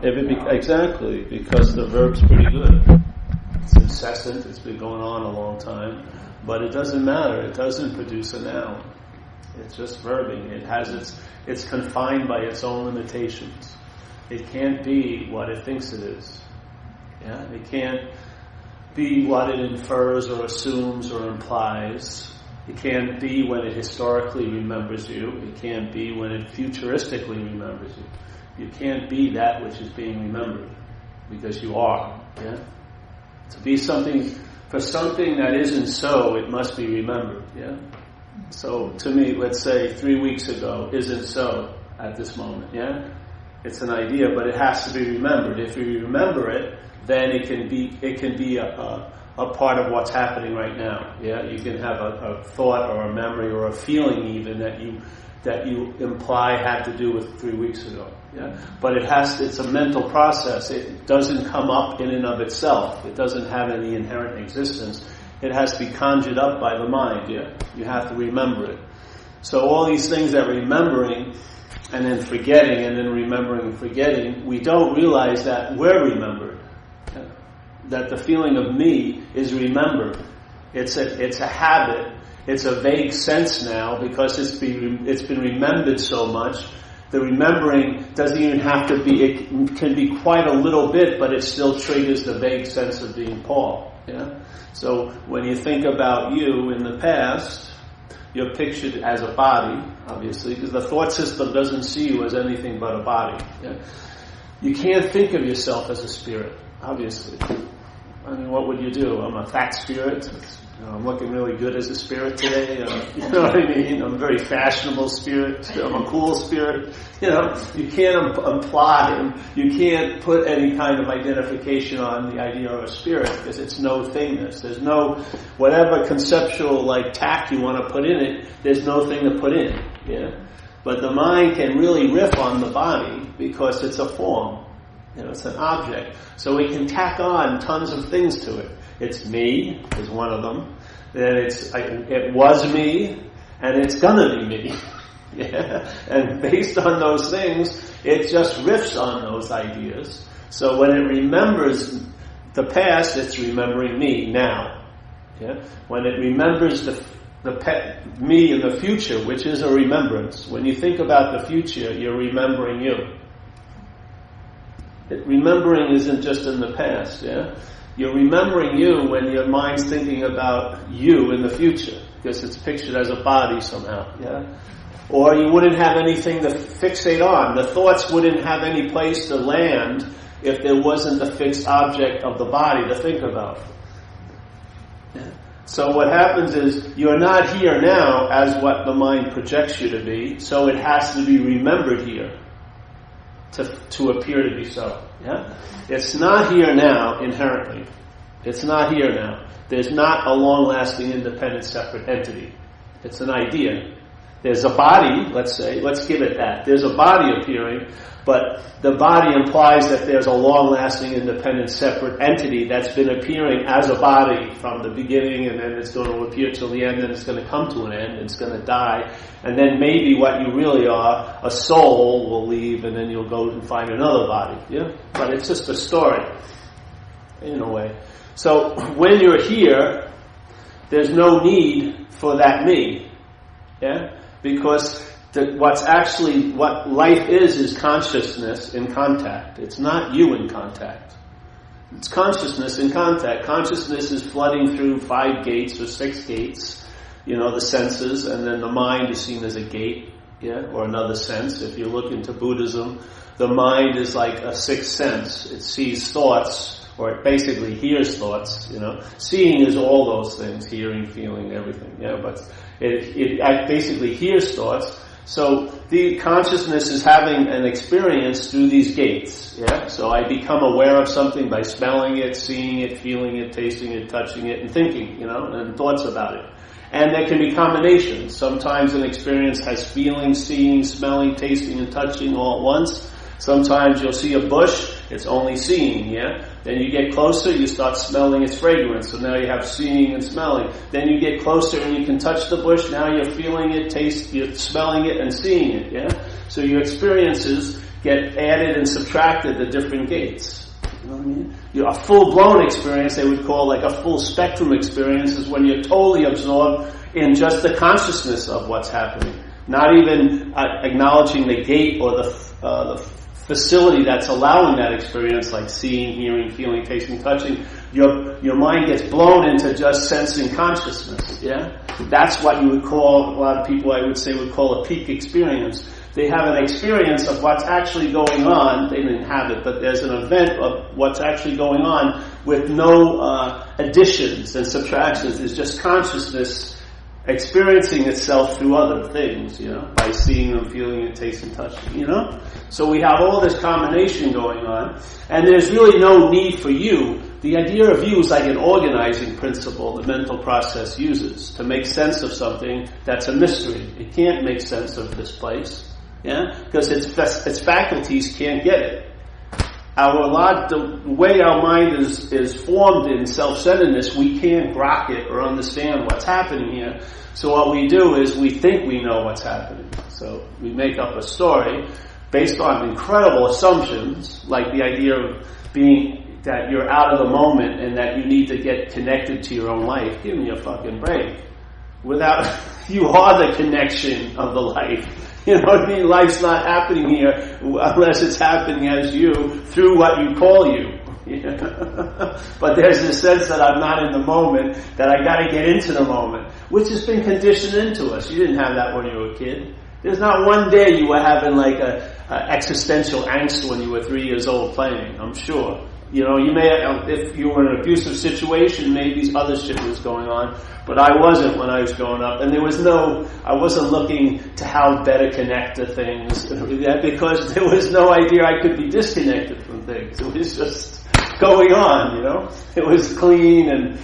Exactly, because the verb's pretty good. It's incessant, it's been going on a long time, but it doesn't matter, it doesn't produce a noun. It's just verbing. It's confined by its own limitations. It can't be what it thinks it is. Yeah? It can't be what it infers or assumes or implies. It can't be when it historically remembers you. It can't be when it futuristically remembers you. You can't be that which is being remembered, because you are. Yeah? To be something, for something that isn't so, it must be remembered. Yeah? So to me, let's say 3 weeks ago isn't so at this moment. Yeah? It's an idea, but it has to be remembered. If you remember it, then it can be a part of what's happening right now. Yeah, you can have a thought or a memory or a feeling even that you imply had to do with 3 weeks ago. Yeah, but it's a mental process. It doesn't come up in and of itself. It doesn't have any inherent existence. It has to be conjured up by the mind. Yeah, you have to remember it. So all these things that remembering and then forgetting and then remembering and forgetting, we don't realize that we're remembered. That the feeling of me is remembered. It's a habit. It's a vague sense now because it's been remembered so much. The remembering doesn't even have to be. It can be quite a little bit, but it still triggers the vague sense of being Paul. Yeah. So when you think about you in the past, you're pictured as a body, obviously, because the thought system doesn't see you as anything but a body. Yeah? You can't think of yourself as a spirit, obviously. I mean, what would you do? I'm a fat spirit. I'm looking really good as a spirit today. You know what I mean? I'm a very fashionable spirit. I'm a cool spirit. You know, you can't imply, you can't put any kind of identification on the idea of a spirit because it's no thingness. There's no, whatever conceptual like tact you want to put in it, there's no thing to put in. Yeah? But the mind can really riff on the body because it's a form. You know, it's an object. So we can tack on tons of things to it. It's me is one of them. Then it was me, and it's gonna be me. Yeah? And based on those things, it just riffs on those ideas. So when it remembers the past, it's remembering me now. Yeah? When it remembers me in the future, which is a remembrance. When you think about the future, you're remembering you. Remembering isn't just in the past, yeah? You're remembering you when your mind's thinking about you in the future, because it's pictured as a body somehow, yeah? Or you wouldn't have anything to fixate on. The thoughts wouldn't have any place to land if there wasn't a fixed object of the body to think about. Yeah? So what happens is, you're not here now as what the mind projects you to be, so it has to be remembered here. To appear to be so. Yeah? It's not here now inherently. It's not here now. There's not a long-lasting, independent, separate entity. It's an idea. There's a body, let's say, let's give it that. There's a body appearing, but the body implies that there's a long-lasting, independent, separate entity that's been appearing as a body from the beginning, and then it's going to appear till the end, and it's going to come to an end, it's going to die, and then maybe what you really are, a soul, will leave, and then you'll go and find another body. Yeah? But it's just a story, in a way. So when you're here, there's no need for that me. Yeah? Because what life is consciousness in contact. It's not you in contact. It's consciousness in contact. Consciousness is flooding through 5 gates or 6 gates, the senses, and then the mind is seen as a gate, or another sense. If you look into Buddhism, the mind is like a 6th sense. It sees thoughts, or it basically hears thoughts, Seeing is all those things, hearing, feeling, everything, but it basically hears thoughts. So the consciousness is having an experience through these gates. Yeah. So I become aware of something by smelling it, seeing it, feeling it, tasting it, touching it, and thinking, and thoughts about it. And there can be combinations. Sometimes an experience has feeling, seeing, smelling, tasting, and touching all at once. Sometimes you'll see a bush, it's only seeing, Then you get closer, you start smelling its fragrance, so now you have seeing and smelling. Then you get closer and you can touch the bush, now you're feeling it, you're smelling it and seeing it, So your experiences get added and subtracted the different gates. You know what I mean? A full-blown experience, they would call like a full spectrum experience, is when you're totally absorbed in just the consciousness of what's happening. Not even acknowledging the gate or the facility that's allowing that experience, like seeing, hearing, feeling, tasting, touching. Your mind gets blown into just sensing consciousness. Yeah, that's what you would call, a lot of people I would say would call a peak experience. They have an experience of what's actually going on. They didn't have it, but there's an event of what's actually going on with no additions and subtractions. It's just consciousness experiencing itself through other things, by seeing them, feeling it, tasting, touching, So we have all this combination going on, and there's really no need for you. The idea of you is like an organizing principle the mental process uses to make sense of something that's a mystery. It can't make sense of this place, because its faculties can't get it. The way our mind is formed in self-centeredness, we can't grok it or understand what's happening here. So what we do is we think we know what's happening. So we make up a story based on incredible assumptions, like the idea of being that you're out of the moment and that you need to get connected to your own life. Give me a fucking break. You are the connection of the life. You know what I mean? Life's not happening here unless it's happening as you through what you call you. But there's this sense that I'm not in the moment, that I got to get into the moment, which has been conditioned into us. You didn't have that when you were a kid. There's not one day you were having like a existential angst when you were 3 years old playing, I'm sure. You may have, if you were in an abusive situation, maybe other shit was going on, but I wasn't when I was growing up, and I wasn't looking to how better connect to things, because there was no idea I could be disconnected from things. It was just going on, It was clean and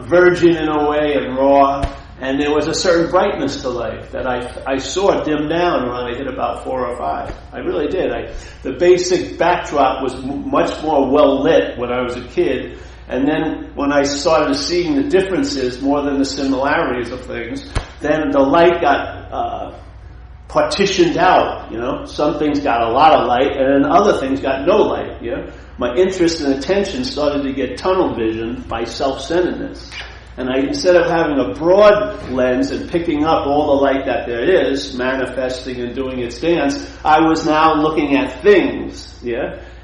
virgin in a way and raw, and there was a certain brightness to life that I saw dim down when I hit about 4 or 5. I really did. The basic backdrop was much more well lit when I was a kid, and then when I started seeing the differences more than the similarities of things, then the light got partitioned out. Some things got a lot of light, and then other things got no light. My interest and attention started to get tunnel vision by self-centeredness. And instead of having a broad lens and picking up all the light that there is, manifesting and doing its dance, I was now looking at things,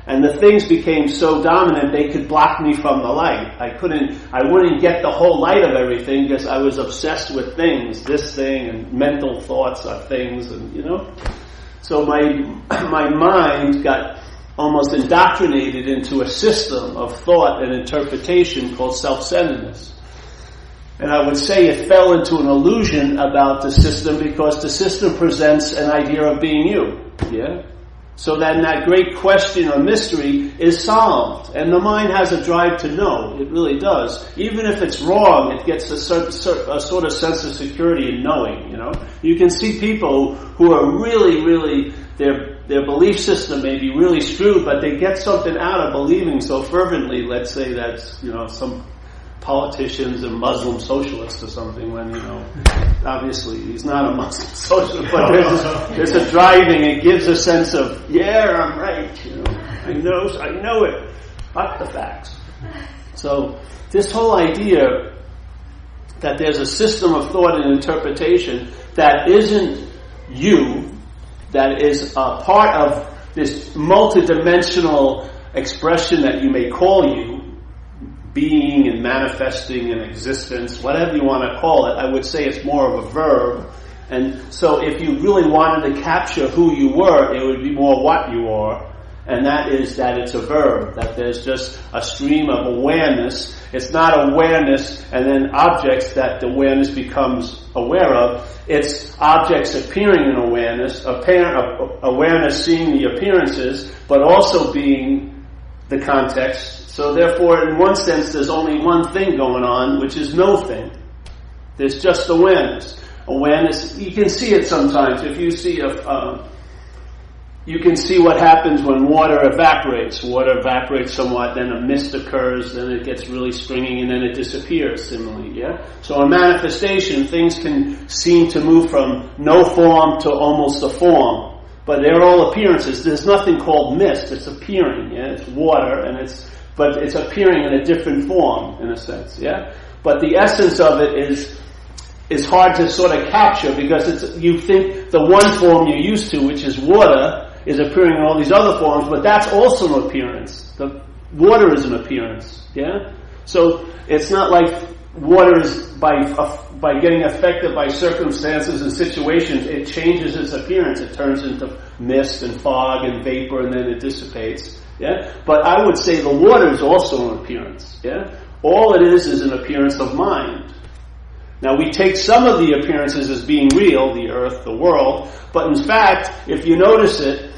And the things became so dominant they could block me from the light. I wouldn't get the whole light of everything because I was obsessed with things, this thing, and mental thoughts of things, and So my mind got almost indoctrinated into a system of thought and interpretation called self-centeredness. And I would say it fell into an illusion about the system because the system presents an idea of being you. So then that great question or mystery is solved. And the mind has a drive to know. It really does. Even if it's wrong, it gets a sort of sense of security in knowing, You can see people who are really, really, their belief system may be really screwed, but they get something out of believing so fervently. Let's say that's, some politicians and Muslim socialists or something, when obviously he's not a Muslim socialist, but there's a driving. It gives a sense of I'm right. I know it. Fuck the facts. So this whole idea that there's a system of thought and interpretation that isn't you, that is a part of this multidimensional expression that you may call you, being and manifesting and existence, whatever you want to call it. I would say it's more of a verb. And so if you really wanted to capture who you were, it would be more what you are. And that is that it's a verb, that there's just a stream of awareness. It's not awareness and then objects that the awareness becomes aware of. It's objects appearing in awareness, awareness seeing the appearances, but also being the context. So therefore, in one sense, there's only one thing going on, which is no thing. There's just awareness. Awareness, you can see it sometimes. If you see you can see what happens when water evaporates. Water evaporates somewhat, then a mist occurs, then it gets really stringy, and then it disappears, similarly, So in manifestation, things can seem to move from no form to almost a form. but they're all appearances. There's nothing called mist. It's appearing. Yeah, it's water, but it's appearing in a different form, in a sense. Yeah, but the essence of it is hard to sort of capture, because you think the one form you're used to, which is water, is appearing in all these other forms, but that's also an appearance. The water is an appearance. Yeah, so it's not like water is by getting affected by circumstances and situations, it changes its appearance. It turns into mist and fog and vapor, and then it dissipates. Yeah, but I would say the water is also an appearance. Yeah, all it is an appearance of mind. Now we take some of the appearances as being real, the earth, the world, but in fact, if you notice it,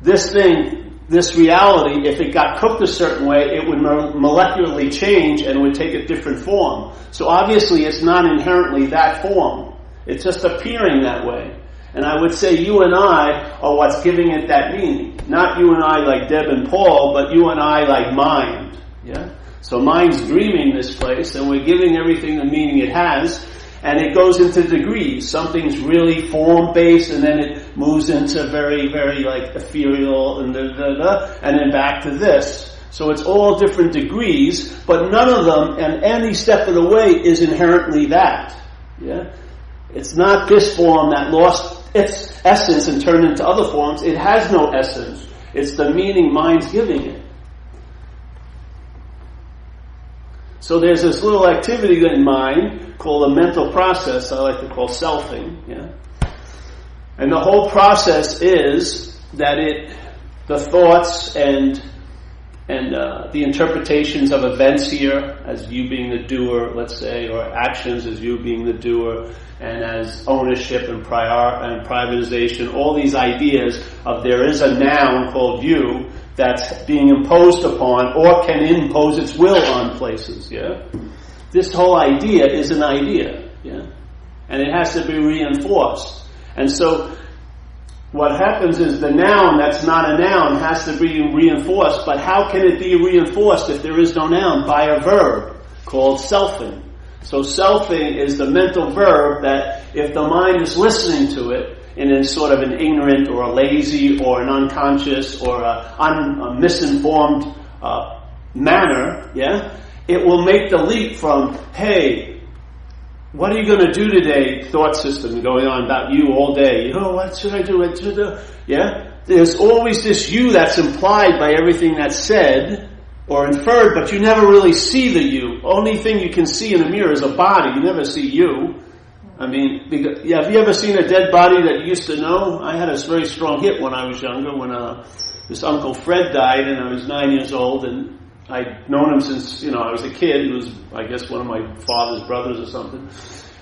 this reality, if it got cooked a certain way, it would molecularly change and would take a different form. So obviously it's not inherently that form. It's just appearing that way. And I would say you and I are what's giving it that meaning. Not you and I like Deb and Paul, but you and I like mind. Yeah? So mind's dreaming this place, and we're giving everything the meaning it has, and it goes into degrees. Something's really form-based, and then it moves into very, very like ethereal, and then back to this. So it's all different degrees, but none of them, and any step of the way, is inherently that. Yeah, it's not this form that lost its essence and turned into other forms. It has no essence. It's the meaning mind's giving it. So there's this little activity in mind called a mental process I like to call selfing. Yeah? And the whole process is that the thoughts and the interpretations of events here as you being the doer, let's say, or actions as you being the doer, and as ownership and privatization, all these ideas of there is a noun called you that's being imposed upon or can impose its will on places. Yeah, this whole idea is an idea. Yeah, and it has to be reinforced. And so what happens is the noun that's not a noun has to be reinforced. But how can it be reinforced if there is no noun? By a verb called selfing. So selfing is the mental verb that if the mind is listening to it in a sort of an ignorant or a lazy or an unconscious or a misinformed manner, yeah, it will make the leap from, hey, what are you going to do today? Thought system going on about you all day. What should I do? What should I do? Yeah? There's always this you that's implied by everything that's said or inferred, but you never really see the you. Only thing you can see in a mirror is a body. You never see you. I mean, have you ever seen a dead body that you used to know? I had a very strong hit when I was younger, when this Uncle Fred died, and I was 9 years old, and I'd known him since, I was a kid. He was, I guess, one of my father's brothers or something.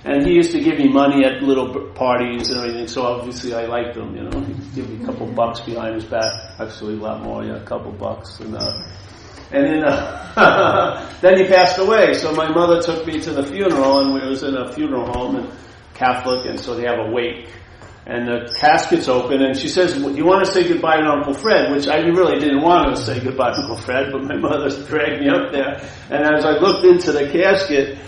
And he used to give me money at little parties and everything, so obviously I liked him, He'd give me a couple bucks behind his back. Actually, a lot more, a couple bucks. And then then he passed away, so my mother took me to the funeral, and we was in a funeral home, and Catholic, and so they have a wake. And the casket's open, and she says, "Do you want to say goodbye to Uncle Fred?" Which I really didn't want to say goodbye to Uncle Fred, but my mother dragged me up there. And as I looked into the casket,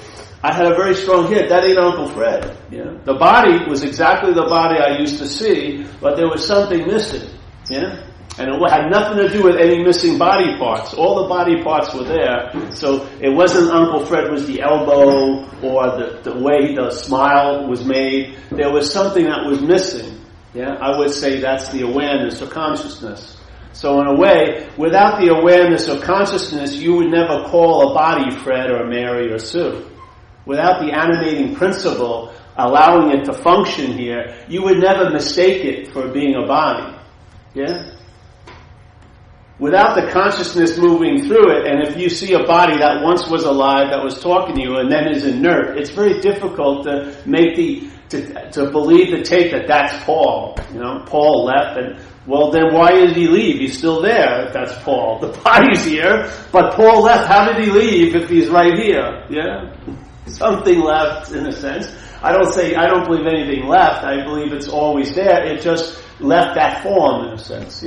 I had a very strong hit. That ain't Uncle Fred. The body was exactly the body I used to see, but there was something missing. And it had nothing to do with any missing body parts. All the body parts were there. So it wasn't Uncle Fred was the elbow or the way the smile was made. There was something that was missing. I would say that's the awareness or consciousness. So in a way, without the awareness or consciousness, you would never call a body Fred or Mary or Sue. Without the animating principle allowing it to function here, you would never mistake it for being a body. Without the consciousness moving through it, and if you see a body that once was alive, that was talking to you, and then is inert, it's very difficult to make to believe the take that that's Paul. Paul left, and well, then why did he leave? He's still there. If that's Paul. The body's here, but Paul left. How did he leave if he's right here? Something left, in a sense. I don't believe anything left. I believe it's always there. It just left that form, in a sense.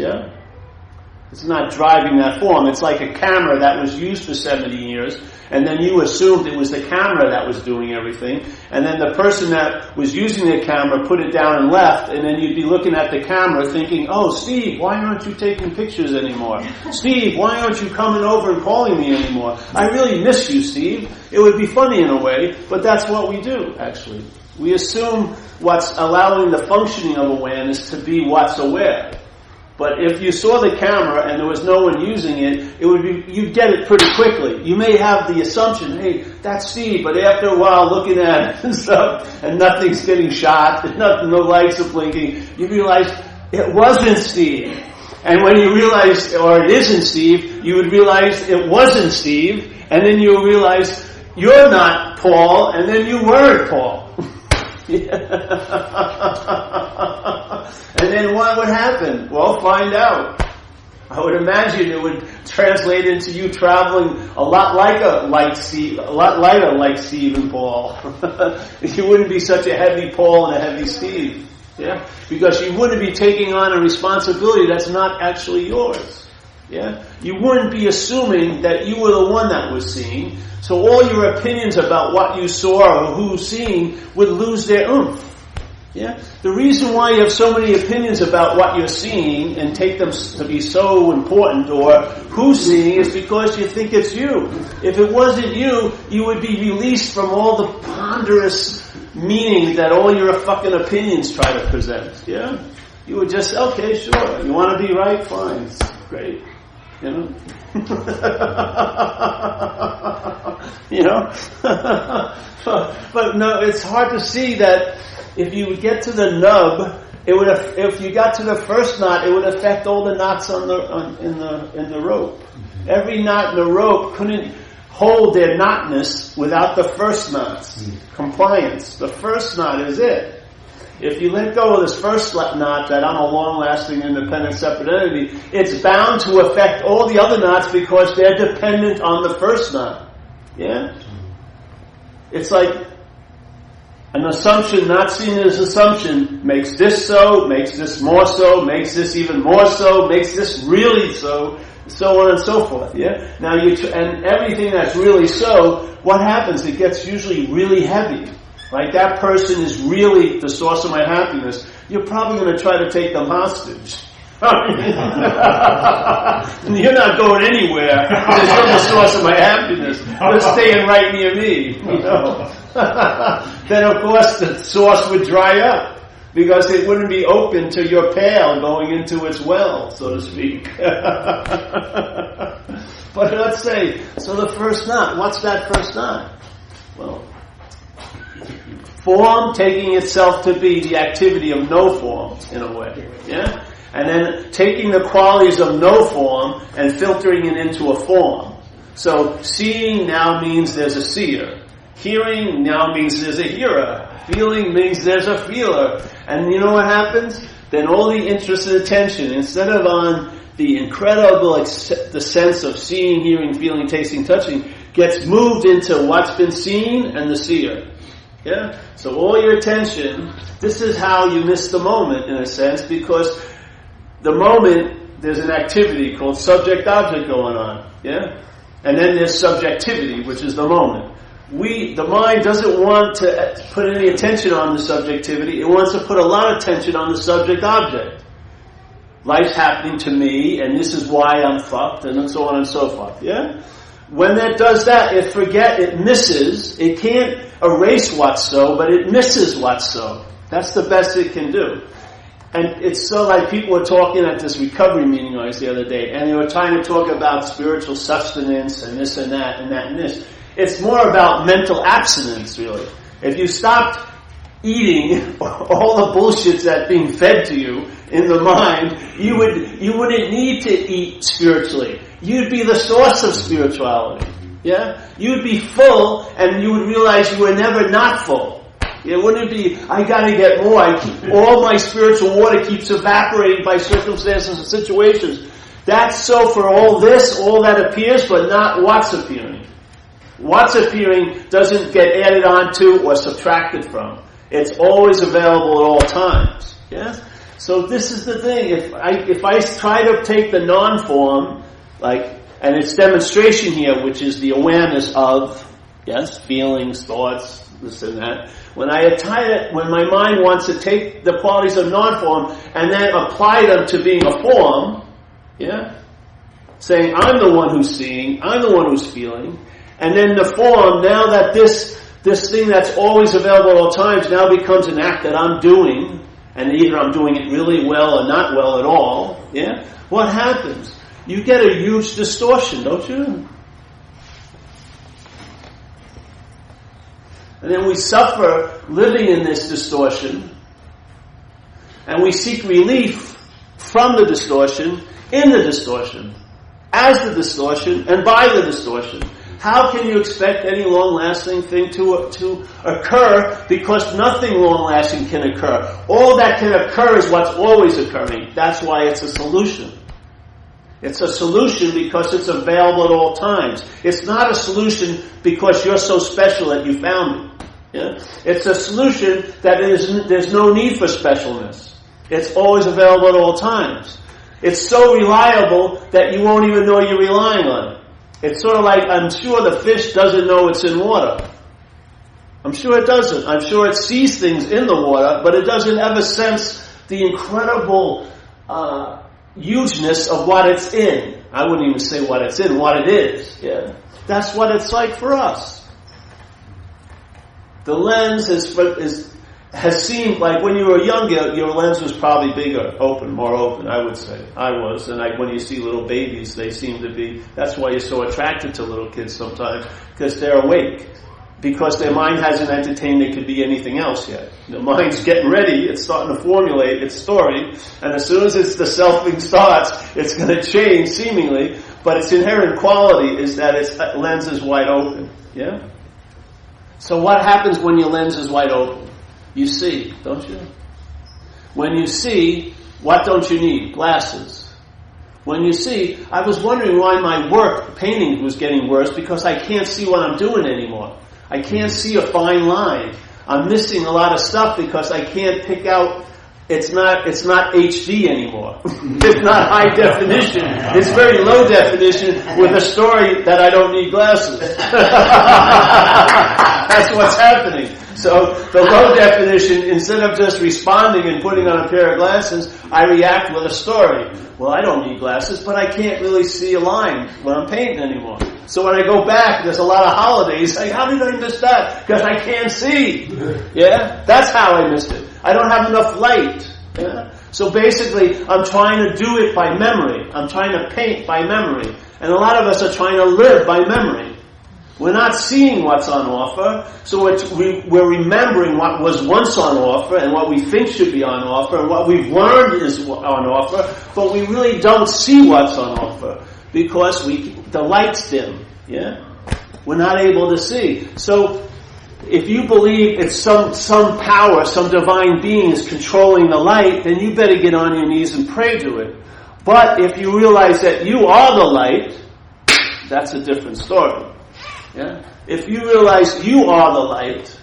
It's not driving that form. It's like a camera that was used for 70 years, and then you assumed it was the camera that was doing everything, and then the person that was using the camera put it down and left, and then you'd be looking at the camera thinking, oh, Steve, why aren't you taking pictures anymore? Steve, why aren't you coming over and calling me anymore? I really miss you, Steve. It would be funny in a way, but that's what we do, actually. We assume what's allowing the functioning of awareness to be what's aware. But if you saw the camera and there was no one using it, you'd get it pretty quickly. You may have the assumption, hey, that's Steve, but after a while looking at it and stuff, and nothing's getting shot, no lights are blinking, you realize it wasn't Steve. And when you realize, or it isn't Steve, you would realize it wasn't Steve, and then you realize you're not Paul, and then you weren't Paul. And then what would happen? Well, find out. I would imagine it would translate into you traveling a lot lighter like Steve and Paul. You wouldn't be such a heavy Paul and a heavy Steve. Yeah? Because you wouldn't be taking on a responsibility that's not actually yours. Yeah? You wouldn't be assuming that you were the one that was seeing. So all your opinions about what you saw or who's seeing would lose their oomph. Yeah? The reason why you have so many opinions about what you're seeing and take them to be so important or who's seeing is because you think it's you. If it wasn't you, you would be released from all the ponderous meaning that all your fucking opinions try to present. Yeah? You would just, okay, sure. You want to be right? Fine. It's great. You know? You know? But no, it's hard to see that if you would get to the nub, if you got to the first knot, it would affect all the knots in the rope. Every knot in the rope couldn't hold their knotness without the first knots. Compliance. The first knot is it. If you let go of this first knot, that I'm a long-lasting, independent, separate entity, it's bound to affect all the other knots because they're dependent on the first knot. Yeah? It's like an assumption not seen as assumption makes this so, makes this more so, makes this even more so, makes this really so, so on and so forth. Yeah? Now and everything that's really so, what happens? It gets usually really heavy. Like that person is really the source of my happiness. You're probably going to try to take them hostage. You're not going anywhere because you're the source of my happiness. You're staying right near me. You know? Then of course the source would dry up because it wouldn't be open to your pail going into its well, so to speak. But let's say, so the first knot, what's that first knot? Well, form taking itself to be the activity of no form, in a way. Yeah? And then taking the qualities of no form and filtering it into a form. So seeing now means there's a seer. Hearing now means there's a hearer. Feeling means there's a feeler. And you know what happens? Then all the interest and attention, instead of on the incredible the sense of seeing, hearing, feeling, tasting, touching, gets moved into what's been seen and the seer. Yeah? So all your attention, this is how you miss the moment in a sense, because the moment, there's an activity called subject-object going on. Yeah? And then there's subjectivity, which is the moment. The mind doesn't want to put any attention on the subjectivity. It wants to put a lot of attention on the subject-object. Life's happening to me, and this is why I'm fucked, and so on and so forth. Yeah? When that does that, it misses. It can't erase what's so, but it misses what's so. That's the best it can do. And it's so like people were talking at this recovery meeting I was the other day, and they were trying to talk about spiritual sustenance and this and that and that and this. It's more about mental abstinence, really. If you stopped eating all the bullshit that's being fed to you in the mind, you wouldn't need to eat spiritually. You'd be the source of spirituality. Yeah? You'd be full, and you would realize you were never not full. It wouldn't be, I gotta get more. All my spiritual water keeps evaporating by circumstances and situations. That's so for all this, all that appears, but not what's appearing. What's appearing doesn't get added on to or subtracted from. It's always available at all times. Yes? So this is the thing. If I try to take the non-form, and its demonstration here, which is the awareness of, feelings, thoughts, this and that. When my mind wants to take the qualities of non-form and then apply them to being a form, saying I'm the one who's seeing, I'm the one who's feeling, and then the form, now that this thing that's always available at all times now becomes an act that I'm doing, and either I'm doing it really well or not well at all, what happens? You get a huge distortion, don't you? And then we suffer living in this distortion, and we seek relief from the distortion, in the distortion, as the distortion, and by the distortion. How can you expect any long-lasting thing to occur, because nothing long-lasting can occur? All that can occur is what's always occurring. That's why it's a solution. It's a solution because it's available at all times. It's not a solution because you're so special that you found it. It's a solution that there's no need for specialness. It's always available at all times. It's so reliable that you won't even know you're relying on it. It's sort of like, I'm sure the fish doesn't know it's in water. I'm sure it doesn't. I'm sure it sees things in the water, but it doesn't ever sense the incredible hugeness of what it's in. I wouldn't even say what it's in, what it is. That's what it's like for us. The lens has seemed like when you were younger, your lens was probably bigger, more open, I would say. I was. And when you see little babies, they seem to be, that's why you're so attracted to little kids sometimes, because they're awake. Because their mind hasn't entertained it could be anything else yet. The mind's getting ready, it's starting to formulate its story, and as soon as the selfing starts, it's going to change seemingly, but its inherent quality is that its lens is wide open. So what happens when your lens is wide open? You see, don't you? When you see, what don't you need? Glasses. When you see, I was wondering why my work, painting, was getting worse, because I can't see what I'm doing anymore. I can't see a fine line. I'm missing a lot of stuff because I can't pick out. It's not HD anymore. It's not high definition. It's very low definition with a story that I don't need glasses. That's what's happening. So the low definition, instead of just responding and putting on a pair of glasses, I react with a story. Well, I don't need glasses, but I can't really see a line when I'm painting anymore. So when I go back, there's a lot of holidays. Like, how did I miss that? Because I can't see. That's how I missed it. I don't have enough light. So basically, I'm trying to do it by memory. I'm trying to paint by memory. And a lot of us are trying to live by memory. We're not seeing what's on offer, so we're remembering what was once on offer and what we think should be on offer and what we've learned is on offer, but we really don't see what's on offer because the light's dim. We're not able to see. So if you believe it's some power, some divine being is controlling the light, then you better get on your knees and pray to it. But if you realize that you are the light, that's a different story. If you realize you are the light,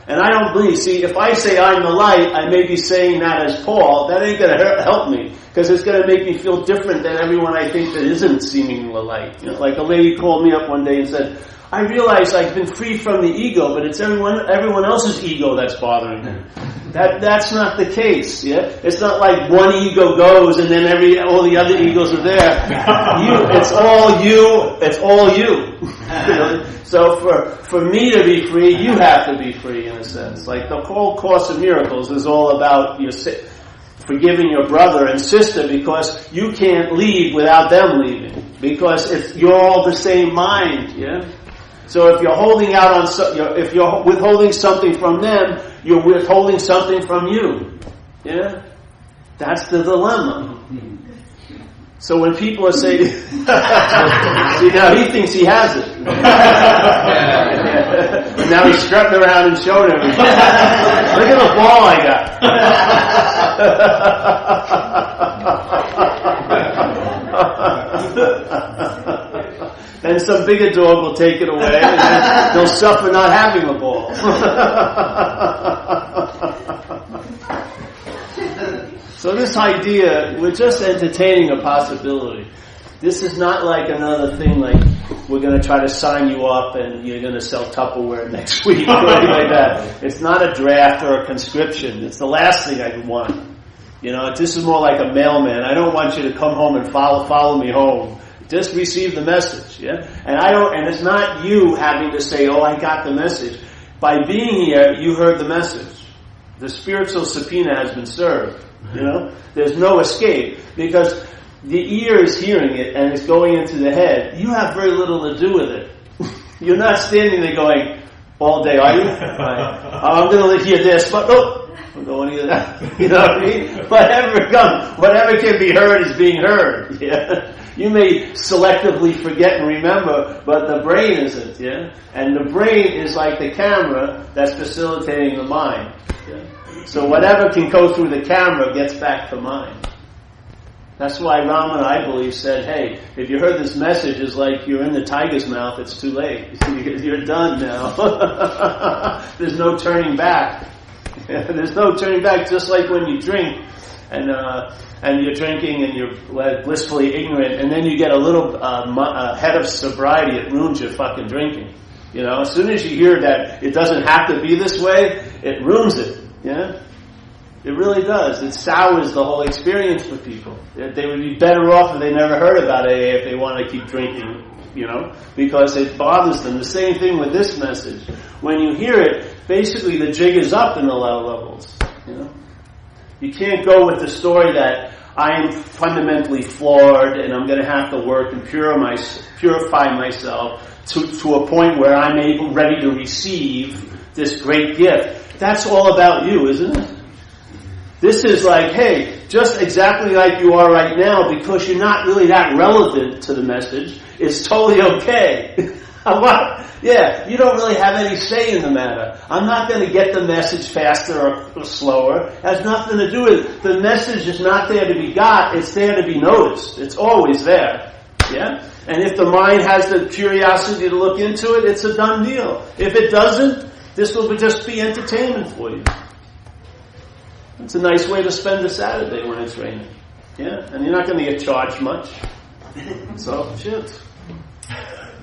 and I don't believe, if I say I'm the light, I may be saying that as Paul, that ain't going to help me, because it's going to make me feel different than everyone I think that isn't seeming the light. Like a lady called me up one day and said, I realize I've been free from the ego, but it's everyone else's ego that's bothering me. That's not the case. It's not like one ego goes and then all the other egos are there. It's all you. It's all you. So for me to be free, you have to be free in a sense. Like the whole Course of Miracles is all about forgiving your brother and sister because you can't leave without them leaving because you're all the same mind. So if you're holding out on, if you're withholding something from them, you're withholding something from you. That's the dilemma. So when people are saying, see now he thinks he has it. And now he's strutting around and showing everything. Look at the ball I got. Then some bigger dog will take it away and then they'll suffer not having the ball. So this idea, we're just entertaining a possibility. This is not like another thing like we're going to try to sign you up and you're going to sell Tupperware next week or anything like that. It's not a draft or a conscription. It's the last thing I want. You know, this is more like a mailman. I don't want you to come home and follow me home. Just receive the message, yeah? And it's not you having to say, oh, I got the message. By being here, you heard the message. The spiritual subpoena has been served, you know? There's no escape because the ear is hearing it and it's going into the head. You have very little to do with it. You're not standing there going, all day, are you? I'm going to hear this, but no, I'm going to hear that. You know what I mean? Whatever can be heard is being heard. Yeah. You may selectively forget and remember, but the brain isn't. Yeah. And the brain is like the camera that's facilitating the mind. Yeah? So whatever can go through the camera gets back to mind. That's why Ramana, I believe, said, hey, if you heard this message, it's like you're in the tiger's mouth, it's too late. You're done now. There's no turning back. There's no turning back, just like when you drink and you're drinking and you're blissfully ignorant, and then you get a little head of sobriety, it ruins your fucking drinking. You know, as soon as you hear that it doesn't have to be this way, it ruins it. Yeah? It really does. It sours the whole experience for people. They would be better off if they never heard about AA if they want to keep drinking, you know, because it bothers them. The same thing with this message. When you hear it, basically the jig is up in the low levels, you know. You can't go with the story that I am fundamentally flawed and I'm going to have to work and purify myself to a point where I'm ready to receive this great gift. That's all about you, isn't it? This is like, hey, just exactly like you are right now, because you're not really that relevant to the message, it's totally okay. What? Yeah, you don't really have any say in the matter. I'm not going to get the message faster or slower. It has nothing to do with it. The message is not there to be got, it's there to be noticed. It's always there. Yeah? And if the mind has the curiosity to look into it, it's a done deal. If it doesn't, this will just be entertainment for you. It's a nice way to spend a Saturday when it's raining. Yeah? And you're not going to get charged much. So, shit.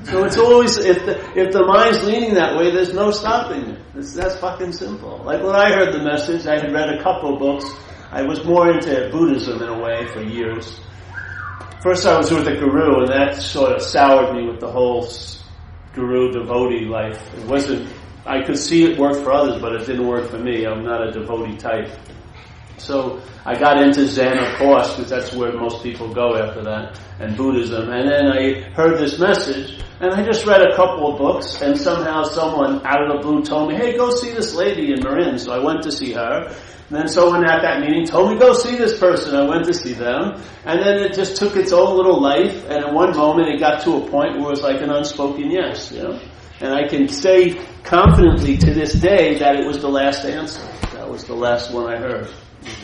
So it's always, if the mind's leaning that way, there's no stopping it. That's fucking simple. Like when I heard the message, I had read a couple of books. I was more into Buddhism in a way for years. First I was with a guru, and that sort of soured me with the whole guru devotee life. It wasn't, I could see it worked for others, but it didn't work for me. I'm not a devotee type. So I got into Zen, of course, because that's where most people go after that, and Buddhism. And then I heard this message, and I just read a couple of books, and somehow someone out of the blue told me, hey, go see this lady in Marin. So I went to see her. And then someone at that meeting told me, go see this person. I went to see them. And then it just took its own little life, and at one moment it got to a point where it was like an unspoken yes, you know. And I can say confidently to this day that it was the last answer. That was the last one I heard.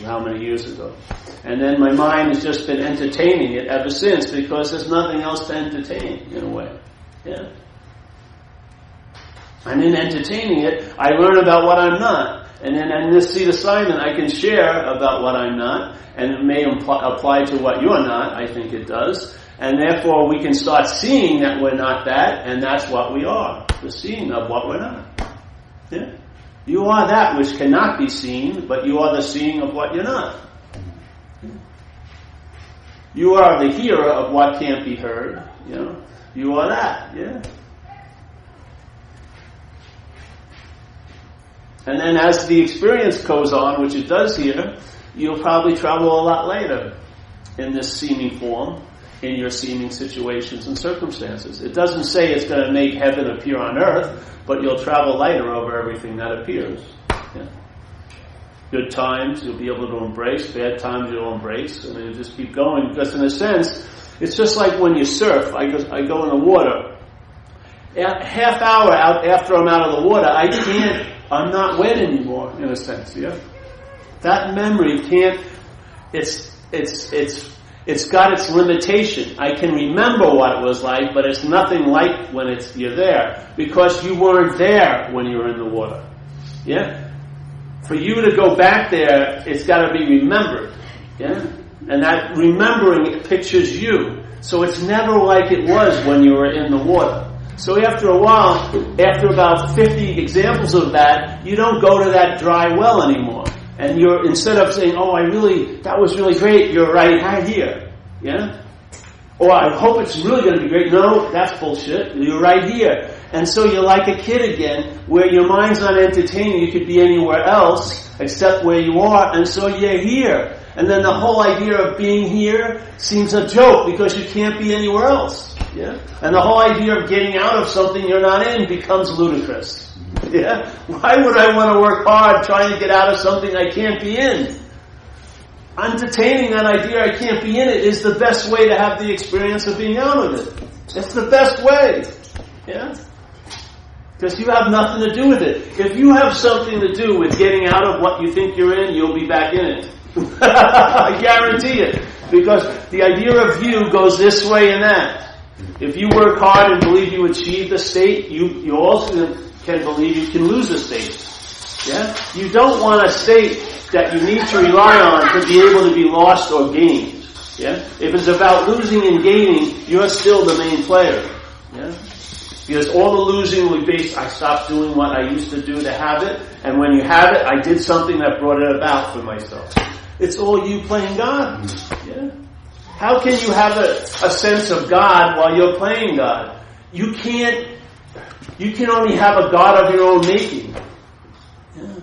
How many years ago. And then my mind has just been entertaining it ever since, because there's nothing else to entertain, in a way. Yeah. And in entertaining it, I learn about what I'm not. And then in this seed assignment, I can share about what I'm not, and it may apply to what you're not. I think it does. And therefore, we can start seeing that we're not that, and that's what we are. The seeing of what we're not. Yeah. You are that which cannot be seen, but you are the seeing of what you're not. You are the hearer of what can't be heard. You know, you are that. Yeah. And then as the experience goes on, which it does here, you'll probably travel a lot later in this seeming form, in your seeming situations and circumstances. It doesn't say it's going to make heaven appear on earth, but you'll travel lighter over everything that appears. Yeah. Good times you'll be able to embrace, bad times you'll embrace, and you'll just keep going. Because in a sense, it's just like when you surf. I go in the water. A half hour out after I'm out of the water, I'm not wet anymore, in a sense, yeah? That memory can't, it's got its limitation. I can remember what it was like, but it's nothing like when you're there, because you weren't there when you were in the water. Yeah? For you to go back there, it's got to be remembered. Yeah? And that remembering it pictures you. So it's never like it was when you were in the water. So after a while, after about 50 examples of that, you don't go to that dry well anymore. And you're, instead of saying, oh, that was really great, you're right here. Yeah? Or I hope it's really going to be great. No, that's bullshit. You're right here. And so you're like a kid again, where your mind's not entertaining. You could be anywhere else except where you are, and so you're here. And then the whole idea of being here seems a joke because you can't be anywhere else. Yeah? And the whole idea of getting out of something you're not in becomes ludicrous. Yeah? Why would I want to work hard trying to get out of something I can't be in? Entertaining that idea I can't be in it is the best way to have the experience of being out of it. It's the best way. Yeah? Because you have nothing to do with it. If you have something to do with getting out of what you think you're in, you'll be back in it. I guarantee it. Because the idea of you goes this way and that. If you work hard and believe you achieve the state, you also can believe you can lose a state. Yeah? You don't want a state that you need to rely on to be able to be lost or gained. Yeah? If it's about losing and gaining, you're still the main player. Yeah? Because all the losing will be based, I stopped doing what I used to do to have it, and when you have it, I did something that brought it about for myself. It's all you playing God. Yeah? How can you have a sense of God while you're playing God? You can only have a God of your own making. Yeah.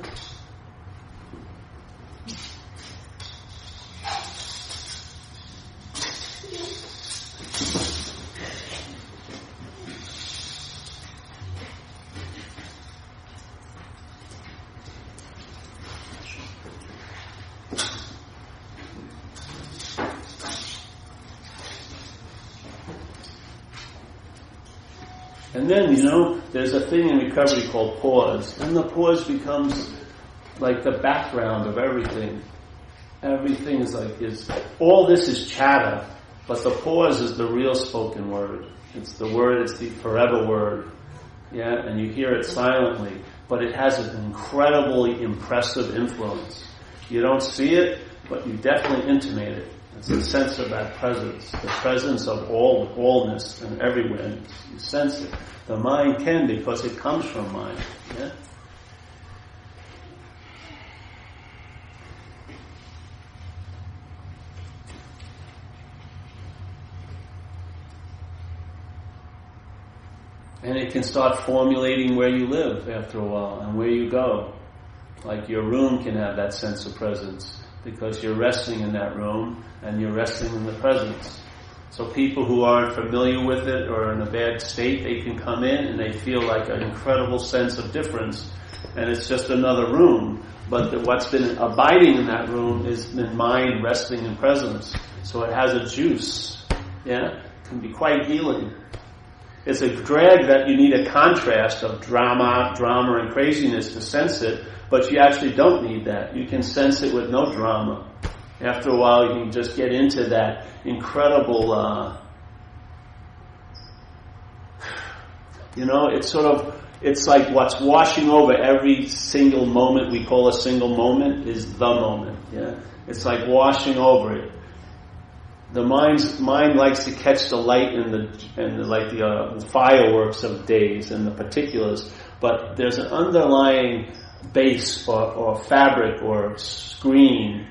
And then, there's a thing in recovery called pause. And the pause becomes like the background of everything. Everything is all this is chatter, but the pause is the real spoken word. It's the word, it's the forever word. Yeah, and you hear it silently, but it has an incredibly impressive influence. You don't see it, but you definitely intimate it. It's a sense of that presence, the presence of allness and everywhere. You sense it. The mind can because it comes from mind. Yeah? And it can start formulating where you live after a while and where you go. Like your room can have that sense of presence because you're resting in that room and you're resting in the presence. So people who aren't familiar with it or in a bad state, they can come in and they feel like an incredible sense of difference. And it's just another room. But what's been abiding in that room is the mind resting in presence. So it has a juice. Yeah? It can be quite healing. It's a drag that you need a contrast of drama and craziness to sense it, but you actually don't need that. You can sense it with no drama. After a while, you can just get into that incredible, it's like what's washing over every single moment we call a single moment is the moment. Yeah, it's like washing over it. The mind likes to catch the light and the fireworks of days and the particulars, but there's an underlying base or fabric or screen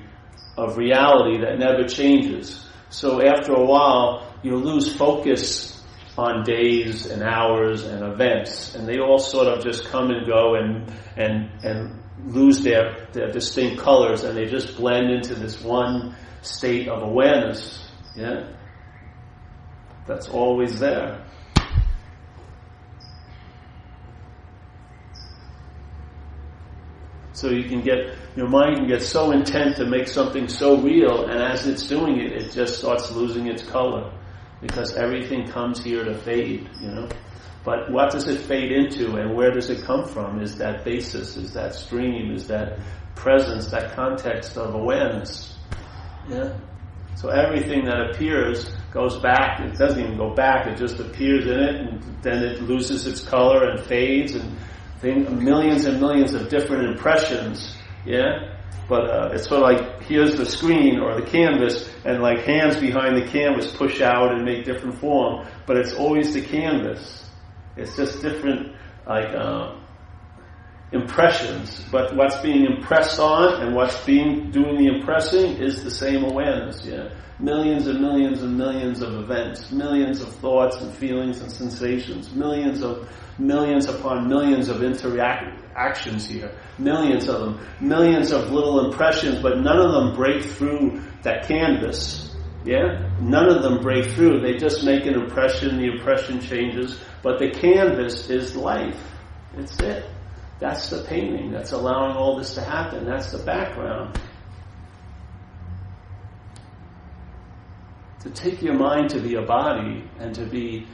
of reality that never changes. So after a while, you lose focus on days and hours and events, and they all sort of just come and go and lose their distinct colors, and they just blend into this one state of awareness. Yeah, that's always there. So your mind can get so intent to make something so real, and as it's doing it, it just starts losing its color, because everything comes here to fade, But what does it fade into, and where does it come from? Is that basis, is that stream, is that presence, that context of awareness. Yeah? So everything that appears goes back. It doesn't even go back. It just appears in it, and then it loses its color and fades, and millions and millions of different impressions. Yeah, But it's sort of like, here's the screen or the canvas, and like hands behind the canvas push out and make different form, but it's always the canvas. It's just different, like, impressions, but what's being impressed on and what's doing the impressing is the same awareness. Yeah, millions and millions and millions of events, millions of thoughts and feelings and sensations, millions upon millions of interactions here, millions of them, millions of little impressions, but none of them break through that canvas. Yeah, none of them break through. They just make an impression. The impression changes, but the canvas is life. It's it. That's the painting. That's allowing all this to happen. That's the background. To take your mind to be a body and to be,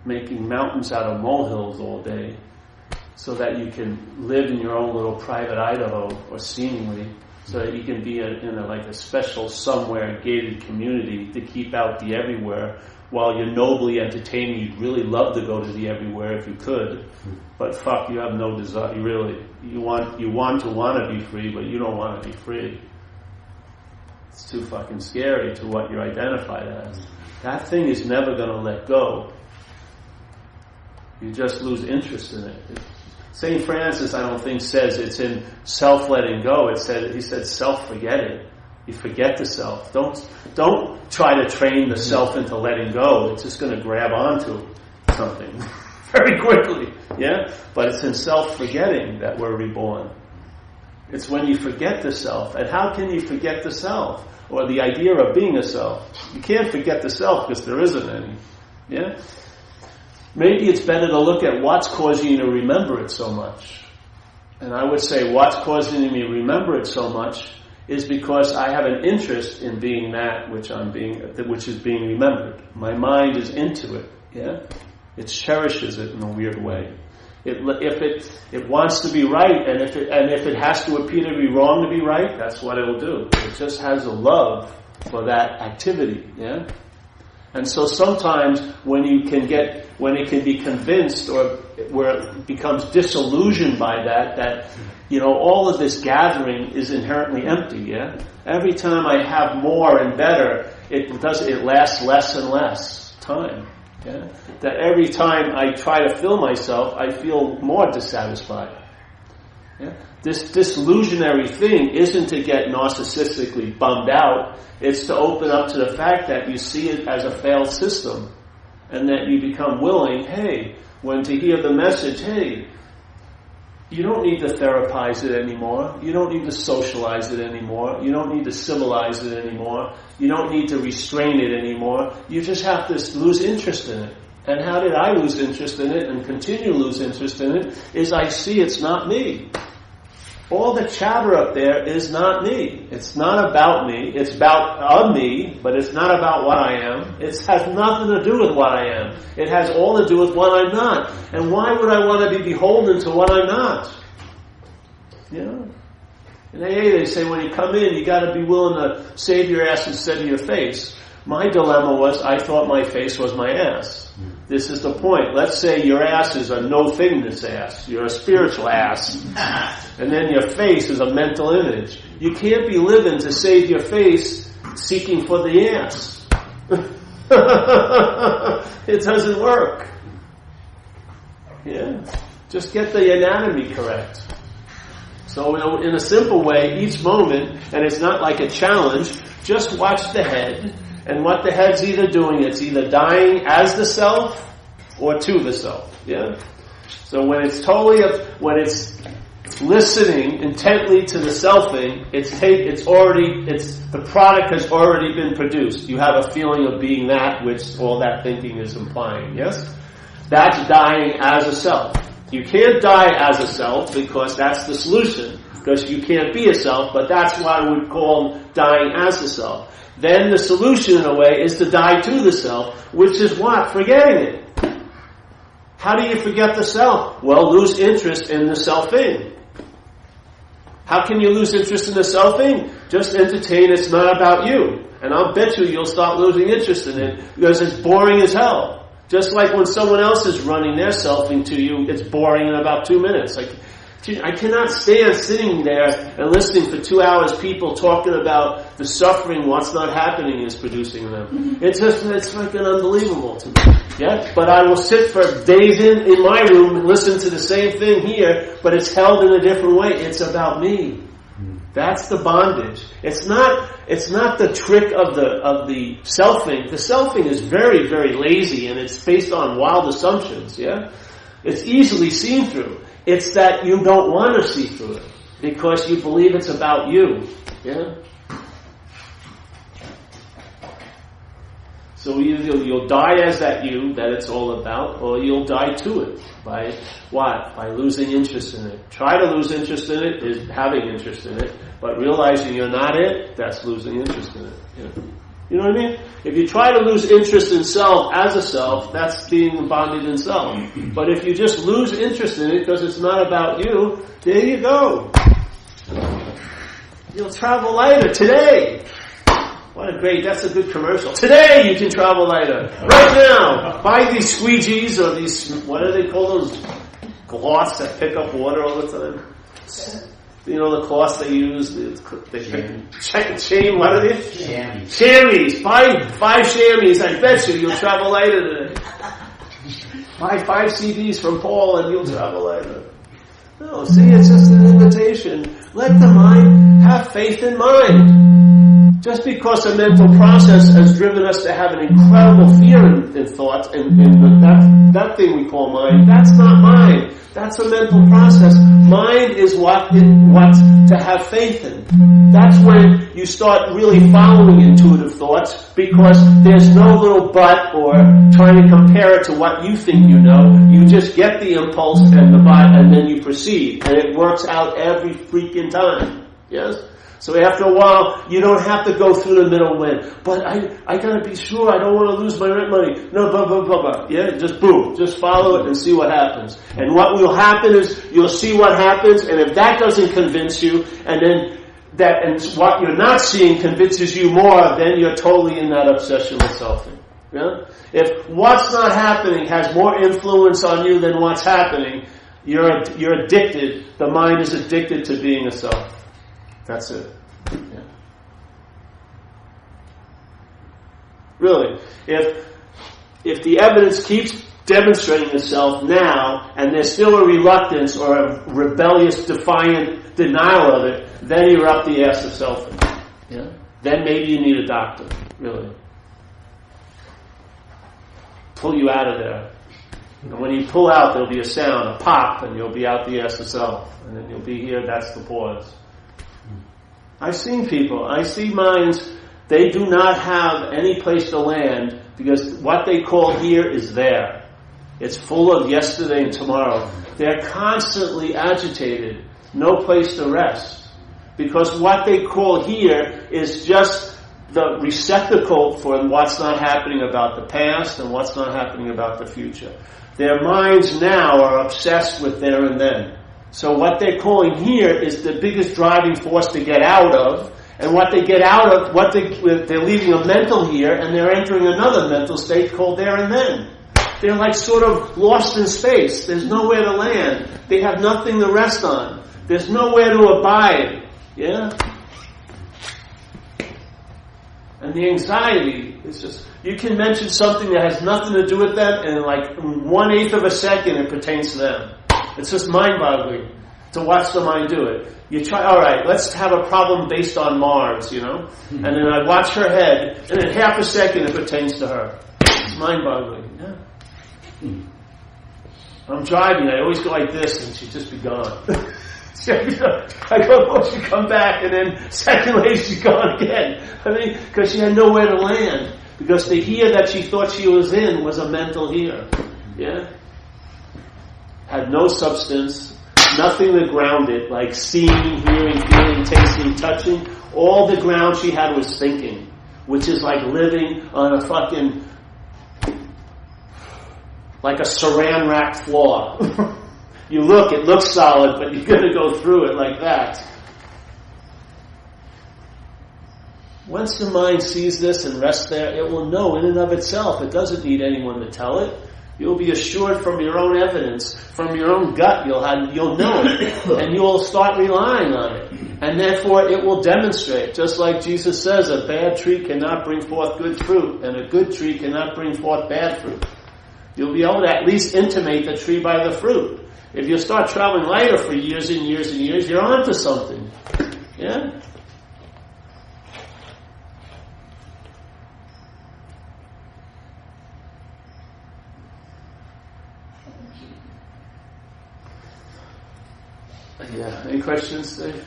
making mountains out of molehills all day so that you can live in your own little private Idaho, or seemingly, so that you can be in a special somewhere gated community to keep out the everywhere. While you're nobly entertaining, you'd really love to go to the everywhere if you could, but fuck, you have no desire. You want to be free, but you don't want to be free. It's too fucking scary to what you're identified as. That thing is never going to let go. You just lose interest in it. St. Francis, I don't think, says it's in self-letting go. He said self-forgetting. You forget the self. Don't try to train the self into letting go. It's just going to grab onto something very quickly. Yeah? But it's in self-forgetting that we're reborn. It's when you forget the self. And how can you forget the self? Or the idea of being a self? You can't forget the self because there isn't any. Yeah? Maybe it's better to look at what's causing you to remember it so much. And I would say what's causing me to remember it so much is because I have an interest in being that which is being remembered. My mind is into it. Yeah, it cherishes it in a weird way. It wants to be right, and if it has to appear to be wrong to be right, that's what it'll do. It just has a love for that activity. Yeah, and so sometimes when it can be convinced, or where it becomes disillusioned by that. All of this gathering is inherently empty, yeah? Every time I have more and better, it lasts less and less time, yeah? That every time I try to fill myself, I feel more dissatisfied. Yeah? This disillusionary thing isn't to get narcissistically bummed out, it's to open up to the fact that you see it as a failed system, and that you become willing, when to hear the message, you don't need to therapize it anymore. You don't need to socialize it anymore. You don't need to civilize it anymore. You don't need to restrain it anymore. You just have to lose interest in it. And how did I lose interest in it and continue to lose interest in it? Is I see it's not me. All the chatter up there is not me. It's not about me. It's about me, but it's not about what I am. It has nothing to do with what I am. It has all to do with what I'm not. And why would I want to be beholden to what I'm not? In AA they say when you come in, you got to be willing to save your ass instead of your face. My dilemma was I thought my face was my ass. This is the point. Let's say your ass is a no-thingness ass. You're a spiritual ass. And then your face is a mental image. You can't be living to save your face seeking for the ass. It doesn't work. Yeah? Just get the anatomy correct. So in a simple way, each moment, and it's not like a challenge, just watch the head. And what the head's either doing, it's either dying as the self or to the self. Yeah. So when it's listening intently to the selfing, the product has already been produced. You have a feeling of being that which all that thinking is implying. Yes. That's dying as a self. You can't die as a self because that's the solution. Because you can't be a self, but that's what I would call dying as a self. Then the solution, in a way, is to die to the self, which is what? Forgetting it. How do you forget the self? Well, lose interest in the selfing. How can you lose interest in the selfing? Just entertain it's not about you. And I'll bet you'll start losing interest in it because it's boring as hell. Just like when someone else is running their selfing to you, it's boring in about 2 minutes. Like, I cannot stand sitting there and listening for 2 hours people talking about the suffering, what's not happening is producing them. It's fucking unbelievable to me. Yeah? But I will sit for days in my room and listen to the same thing here, but it's held in a different way. It's about me. That's the bondage. It's not the trick of the selfing. The selfing is very, very lazy and it's based on wild assumptions, yeah? It's easily seen through. It's that you don't want to see through it because you believe it's about you. Yeah? So either you'll die as that you that it's all about, or you'll die to it. By what? By losing interest in it. Try to lose interest in it is having interest in it, but realizing you're not it, that's losing interest in it. Yeah? You know what I mean? If you try to lose interest in self as a self, that's being bonded in self. But if you just lose interest in it because it's not about you, there you go. You'll travel lighter today. That's a good commercial. Today you can travel lighter. Right now. Buy these squeegees or these, what do they call those? Cloths that pick up water all the time. You know the cloths they use? They chain, what are they? Chamois. Buy 5 chamois. I bet you'll travel lighter today. Buy 5 CDs from Paul and you'll travel lighter. No, see, it's just an invitation. Let the mind have faith in mind. Just because a mental process has driven us to have an incredible fear in thoughts, and that thing we call mind, that's not mind. That's a mental process. Mind is what to have faith in. That's when you start really following intuitive thoughts, because there's no little but or trying to compare it to what you think you know. You just get the impulse and then you proceed, and it works out every freaking time. Yes? So after a while, you don't have to go through the middle way. But I gotta be sure I don't want to lose my rent money. No, blah, blah, blah, blah. Yeah, just boom. Just follow it and see what happens. And what will happen is you'll see what happens, and if that doesn't convince you, and what you're not seeing convinces you more, then you're totally in that obsession with selfing. Yeah? If what's not happening has more influence on you than what's happening, you're addicted. The mind is addicted to being a self. That's it. Yeah. Really, if the evidence keeps demonstrating itself now, and there's still a reluctance or a rebellious, defiant denial of it, then you're up the ass of selfing. Yeah. Then maybe you need a doctor. Really, pull you out of there. And when you pull out, there'll be a sound, a pop, and you'll be out the ass of self, and then you'll be here. That's the pause. I've seen people, I see minds, they do not have any place to land because what they call here is there. It's full of yesterday and tomorrow. They're constantly agitated, no place to rest. Because what they call here is just the receptacle for what's not happening about the past and what's not happening about the future. Their minds now are obsessed with there and then. So what they're calling here is the biggest driving force to get out of, and what they get out of, they're leaving a mental here, and they're entering another mental state called there and then. They're like sort of lost in space. There's nowhere to land. They have nothing to rest on. There's nowhere to abide. Yeah? And the anxiety is just, you can mention something that has nothing to do with them, and in like 1/8 of a second it pertains to them. It's just mind-boggling to watch the mind do it. You try, all right, let's have a problem based on Mars, you know? And then I watch her head, and in half a second it pertains to her. It's mind-boggling, yeah. I'm driving, I always go like this, and she'd just be gone. I go, oh, she'd come back, and then second later she's gone again. I mean, because she had nowhere to land. Because the here that she thought she was in was a mental here. Yeah? Had no substance, nothing to ground it, like seeing, hearing, feeling, tasting, touching. All the ground she had was thinking, which is like living on a fucking, like a saran-wrapped floor. You look, it looks solid, but you're going to go through it like that. Once the mind sees this and rests there, it will know in and of itself. It doesn't need anyone to tell it. You'll be assured from your own evidence, from your own gut. You'll know it, and you'll start relying on it, and therefore it will demonstrate. Just like Jesus says, a bad tree cannot bring forth good fruit, and a good tree cannot bring forth bad fruit. You'll be able to at least intimate the tree by the fruit. If you start traveling lighter for years and years and years, you're onto something. Yeah. Yeah. Any questions, Dave?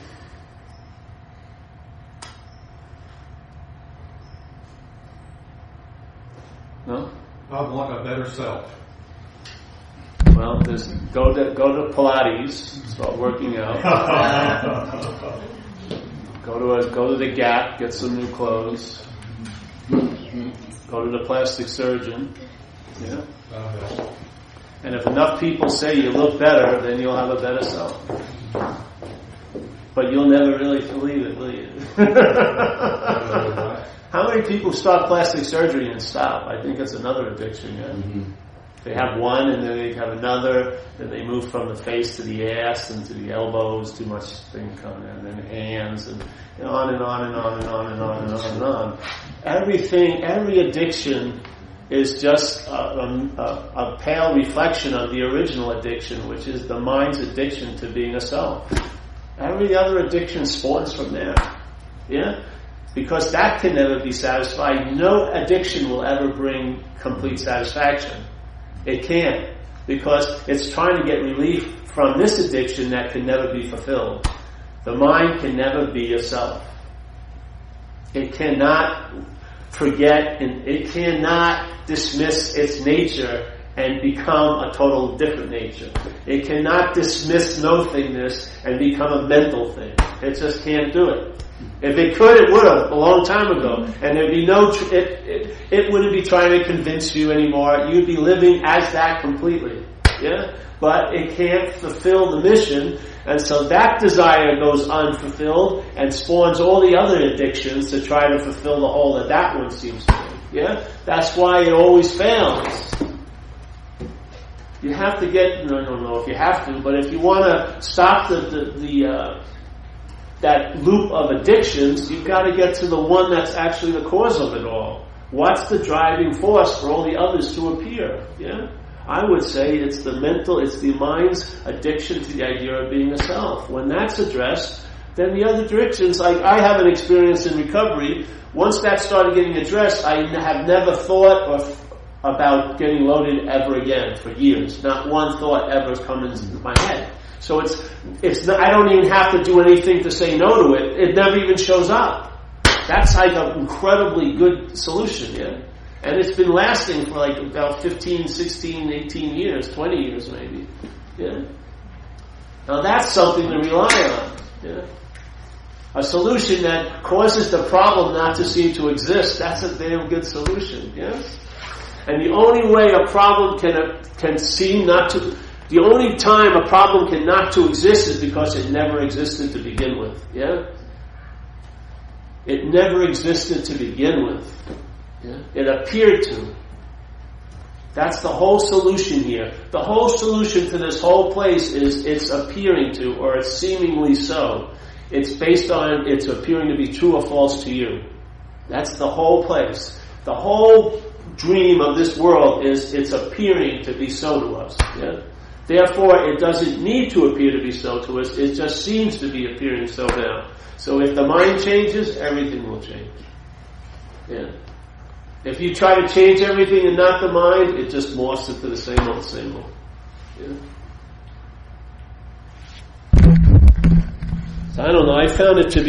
No? I want a better self. Well, go to Pilates, start working out. Go to the Gap, get some new clothes. Go to the plastic surgeon. Yeah. And if enough people say you look better, then you'll have a better self. But you'll never really believe it, will you? How many people start plastic surgery and stop? I think it's another addiction, yeah? Mm-hmm. They have one, and then they have another, then they move from the face to the ass and to the elbows, too much thing coming in, and then hands, and on and on and on and on and on and on and on. Every addiction is just a pale reflection of the original addiction, which is the mind's addiction to being a self. Every other addiction spawns from there. Yeah? Because that can never be satisfied. No addiction will ever bring complete satisfaction. It can't. Because it's trying to get relief from this addiction that can never be fulfilled. The mind can never be a self. It cannot forget, and it cannot dismiss its nature and become a total different nature. It cannot dismiss nothingness and become a mental thing. It just can't do it. If it could, it would have a long time ago, and there'd be no. It wouldn't be trying to convince you anymore. You'd be living as that completely. Yeah, but it can't fulfill the mission, and so that desire goes unfulfilled and spawns all the other addictions to try to fulfill the hole that one seems to be. Yeah, that's why it always fails. You have to get. I don't know if you have to, but if you want to stop that loop of addictions, you've got to get to the one that's actually the cause of it all. What's the driving force for all the others to appear? Yeah, I would say it's the mind's addiction to the idea of being a self. When that's addressed, then the other directions, like I have an experience in recovery. Once that started getting addressed, I have never thought about getting loaded ever again for years. Not one thought ever has come into my head. So it's not, I don't even have to do anything to say no to it. It never even shows up. That's like an incredibly good solution, yeah? And it's been lasting for like about 15, 16, 18 years, 20 years maybe. Yeah. Now that's something to rely on. Yeah. A solution that causes the problem not to seem to exist, that's a damn good solution, yes? And the only way a problem can seem not to... The only time a problem can not to exist is because it never existed to begin with. Yeah? It never existed to begin with. Yeah? It appeared to. That's the whole solution here. The whole solution to this whole place is it's appearing to, or it's seemingly so. It's based on it's appearing to be true or false to you. That's the whole place. The whole dream of this world is it's appearing to be so to us. Yeah? Therefore, it doesn't need to appear to be so to us. It just seems to be appearing so now. So if the mind changes, everything will change. Yeah. If you try to change everything and not the mind, it just morphs into the same old, same old. Yeah. So I don't know. I found it to be